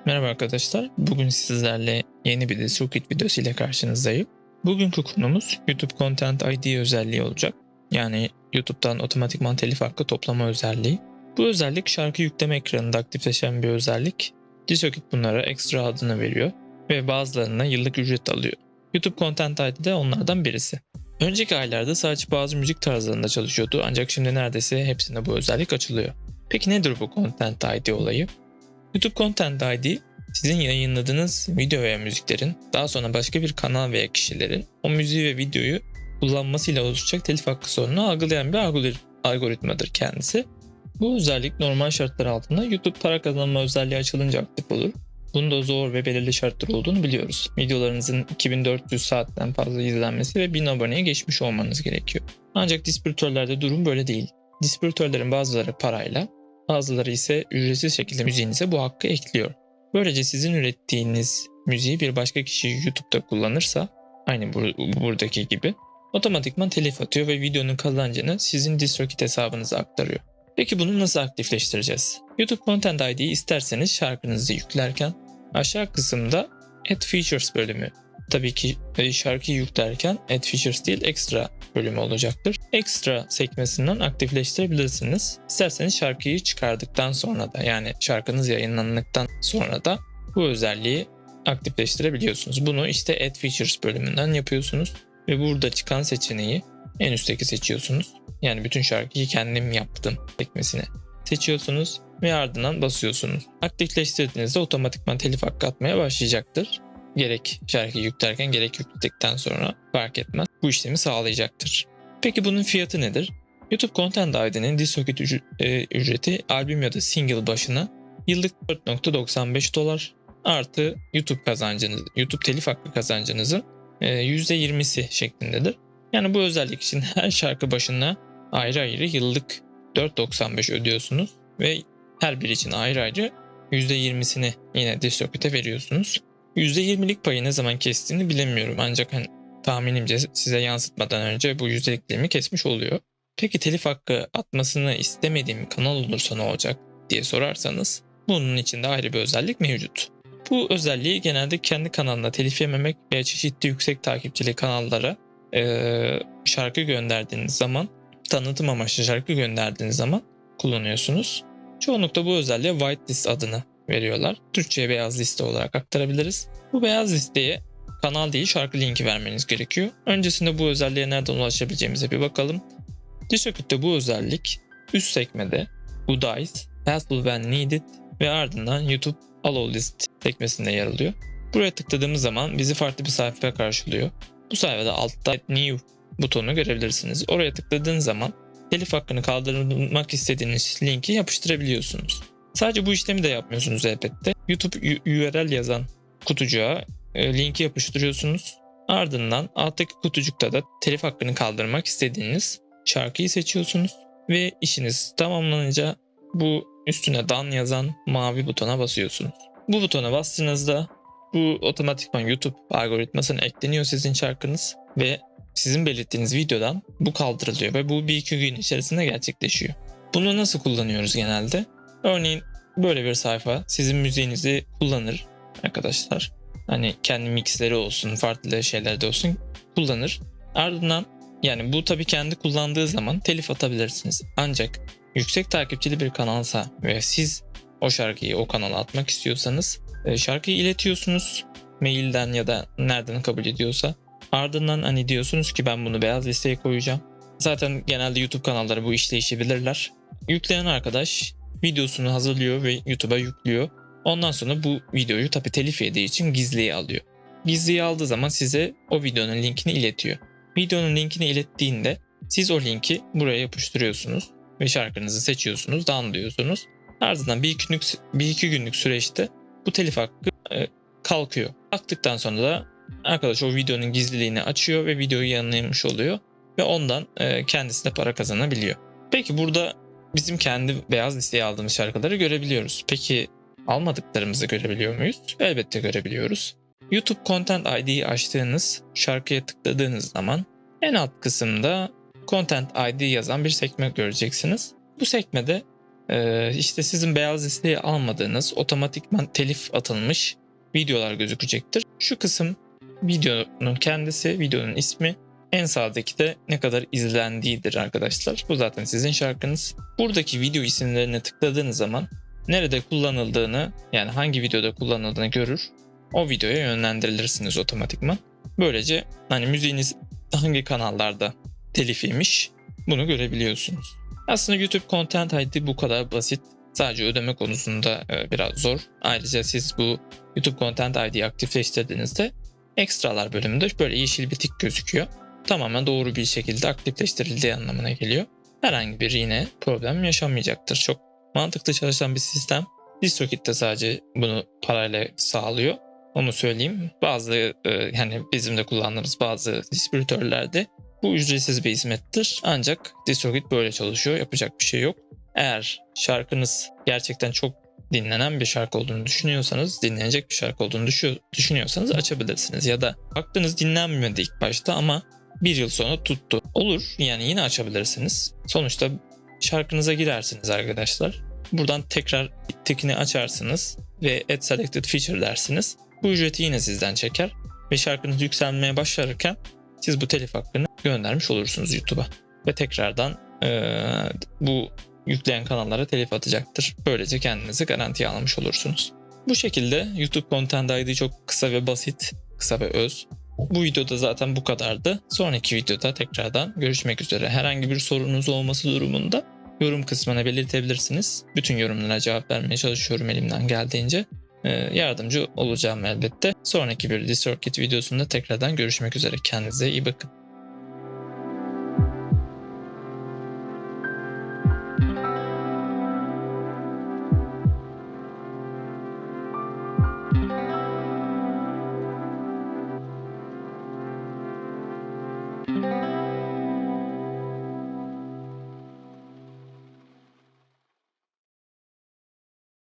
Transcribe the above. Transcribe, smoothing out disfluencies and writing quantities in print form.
Merhaba arkadaşlar. Bugün sizlerle yeni bir DistroKid videosu ile karşınızdayım. Bugünkü konumuz YouTube Content ID özelliği olacak. Yani YouTube'dan otomatikman telif hakkı toplama özelliği. Bu özellik şarkı yükleme ekranında aktifleşen bir özellik. DistroKid bunlara ekstra adını veriyor ve bazılarına yıllık ücret alıyor. YouTube Content ID de onlardan birisi. Önceki aylarda sadece bazı müzik tarzlarında çalışıyordu ancak şimdi neredeyse hepsinde bu özellik açılıyor. Peki nedir bu Content ID olayı? YouTube Content ID, sizin yayınladığınız video veya müziklerin daha sonra başka bir kanal veya kişilerin o müziği ve videoyu kullanmasıyla oluşacak telif hakkı sorununu algılayan bir algoritmadır kendisi. Bu özellik normal şartlar altında YouTube para kazanma özelliği açılınca aktif olur. Bunun da zor ve belirli şartlar olduğunu biliyoruz. Videolarınızın 2400 saatten fazla izlenmesi ve 1000 aboneye geçmiş olmanız gerekiyor. Ancak distribütörlerde durum böyle değil. Distribütörlerin bazıları parayla, bazıları ise ücretsiz şekilde müziğinize bu hakkı ekliyor. Böylece sizin ürettiğiniz müziği bir başka kişi YouTube'da kullanırsa, aynı buradaki gibi, otomatikman telif atıyor ve videonun kazancını sizin DistroKid hesabınıza aktarıyor. Peki bunu nasıl aktifleştireceğiz? YouTube Content ID'yi isterseniz şarkınızı yüklerken aşağı kısımda Add Features bölümü. Tabii ki şarkıyı yüklerken Add Features değil Extra bölümü olacaktır. Extra sekmesinden aktifleştirebilirsiniz. İsterseniz şarkıyı çıkardıktan sonra da, yani şarkınız yayınlandıktan sonra da bu özelliği aktifleştirebiliyorsunuz. Bunu işte Add Features bölümünden yapıyorsunuz ve burada çıkan seçeneği en üstteki seçiyorsunuz. Yani bütün şarkıyı kendim yaptım sekmesini seçiyorsunuz ve ardından basıyorsunuz. Aktifleştirdiğinizde otomatikman telif hakkı atmaya başlayacaktır. Gerek şarkıyı yüklerken gerek yükledikten sonra fark etmez. Bu işlemi sağlayacaktır. Peki bunun fiyatı nedir? YouTube Content ID'nin DistroKid ücreti albüm ya da single başına yıllık $4.95 artı YouTube telif hakkı kazancınızın %20'si şeklindedir. Yani bu özellik için her şarkı başına ayrı ayrı yıllık $4.95 ödüyorsunuz ve her biri için ayrı ayrı %20'sini yine DistroKid'e veriyorsunuz. %20'lik payı ne zaman kestiğini bilemiyorum ancak tahminimce size yansıtmadan önce bu %20'imi kesmiş oluyor. Peki telif hakkı atmasını istemediğim kanal olursa ne olacak diye sorarsanız bunun için de ayrı bir özellik mevcut. Bu özelliği genelde kendi kanalına telif yememek veya çeşitli yüksek takipçili kanallara şarkı gönderdiğiniz zaman, tanıtım amaçlı şarkı gönderdiğiniz zaman kullanıyorsunuz. Çoğunlukla bu özelliğe whitelist adını veriyorlar. Türkçe'ye beyaz liste olarak aktarabiliriz. Bu beyaz listeye kanal değil şarkı linki vermeniz gerekiyor. Öncesinde bu özelliğe nereden ulaşabileceğimize bir bakalım. DistroKid'de bu özellik üst sekmede Goodies, Helpful When Needed ve ardından YouTube Allow List sekmesinde yer alıyor. Buraya tıkladığımız zaman bizi farklı bir sayfaya karşılıyor. Bu sayfada altta New butonunu görebilirsiniz. Oraya tıkladığınız zaman telif hakkını kaldırmak istediğiniz linki yapıştırabiliyorsunuz. Sadece bu işlemi de yapmıyorsunuz elbette. YouTube URL yazan kutucuğa linki yapıştırıyorsunuz. Ardından alttaki kutucukta da telif hakkını kaldırmak istediğiniz şarkıyı seçiyorsunuz ve işiniz tamamlanınca bu üstüne done yazan mavi butona basıyorsunuz. Bu butona bastığınızda bu otomatikman YouTube algoritmasına ekleniyor sizin şarkınız ve sizin belirttiğiniz videodan bu kaldırılıyor ve bu 1-2 gün içerisinde gerçekleşiyor. Bunu nasıl kullanıyoruz genelde? Örneğin böyle bir sayfa sizin müziğinizi kullanır arkadaşlar. Hani kendi mixleri olsun, farklı şeyler de olsun kullanır. Ardından yani bu tabii kendi kullandığı zaman telif atabilirsiniz. Ancak yüksek takipçili bir kanalsa ve siz o şarkıyı o kanala atmak istiyorsanız şarkıyı iletiyorsunuz mailden ya da nereden kabul ediyorsa. Ardından hani diyorsunuz ki ben bunu beyaz listeye koyacağım. Zaten genelde YouTube kanalları bu işleyişi bilirler. Yükleyen arkadaş videosunu hazırlıyor ve YouTube'a yüklüyor. Ondan sonra bu videoyu tabii telif yediği için gizliye alıyor. Gizliye aldığı zaman size o videonun linkini iletiyor. Videonun linkini ilettiğinde siz o linki buraya yapıştırıyorsunuz ve şarkınızı seçiyorsunuz, downloadluyorsunuz. Ardından bir iki günlük süreçte bu telif hakkı kalkıyor. Kalktıktan sonra da arkadaş o videonun gizliliğini açıyor ve videoyu yayınlamış oluyor ve ondan kendisi de para kazanabiliyor. Peki burada bizim kendi beyaz listeye aldığımız şarkıları görebiliyoruz. Peki almadıklarımızı görebiliyor muyuz? Elbette görebiliyoruz. YouTube Content ID'yi açtığınız şarkıya tıkladığınız zaman en alt kısımda Content ID yazan bir sekme göreceksiniz. Bu sekmede işte sizin beyaz listeye almadığınız otomatikman telif atılmış videolar gözükecektir. Şu kısım videonun kendisi, videonun ismi. En sağdaki de ne kadar izlendiğidir arkadaşlar. Bu zaten sizin şarkınız. Buradaki video isimlerine tıkladığınız zaman nerede kullanıldığını, yani hangi videoda kullanıldığını görür. O videoya yönlendirilirsiniz otomatikman. Böylece hani müziğiniz hangi kanallarda telifiymiş bunu görebiliyorsunuz. Aslında YouTube Content ID bu kadar basit. Sadece ödeme konusunda biraz zor. Ayrıca siz bu YouTube Content ID'yi aktifleştirdiğinizde ekstralar bölümünde böyle yeşil bir tik gözüküyor. Tamamen doğru bir şekilde aktifleştirildiği anlamına geliyor. Herhangi bir yine problem yaşanmayacaktır. Çok mantıklı çalışan bir sistem. DistroKid de sadece bunu parayla sağlıyor. Onu söyleyeyim. Bazı yani bizim de kullandığımız bazı distribütörlerde bu ücretsiz bir hizmettir. Ancak DistroKid böyle çalışıyor. Yapacak bir şey yok. Eğer şarkınız gerçekten çok dinlenen bir şarkı olduğunu düşünüyorsanız, dinlenecek bir şarkı olduğunu düşünüyorsanız açabilirsiniz. Ya da baktınız dinlenmedi ilk başta ama bir yıl sonra tuttu. Olur, yani yine açabilirsiniz. Sonuçta şarkınıza girersiniz arkadaşlar. Buradan tekrar tikini açarsınız ve Add Selected Feature dersiniz. Bu ücreti yine sizden çeker ve şarkınız yükselmeye başlarken siz bu telif hakkını göndermiş olursunuz YouTube'a. Ve tekrardan bu yükleyen kanallara telif atacaktır. Böylece kendinizi garantiye almış olursunuz. Bu şekilde YouTube Content ID çok kısa ve basit, kısa ve öz. Bu videoda zaten bu kadardı. Sonraki videoda tekrardan görüşmek üzere. Herhangi bir sorunuz olması durumunda yorum kısmına belirtebilirsiniz. Bütün yorumlara cevap vermeye çalışıyorum elimden geldiğince. Yardımcı olacağım elbette. Sonraki bir DistroKid videosunda tekrardan görüşmek üzere. Kendinize iyi bakın.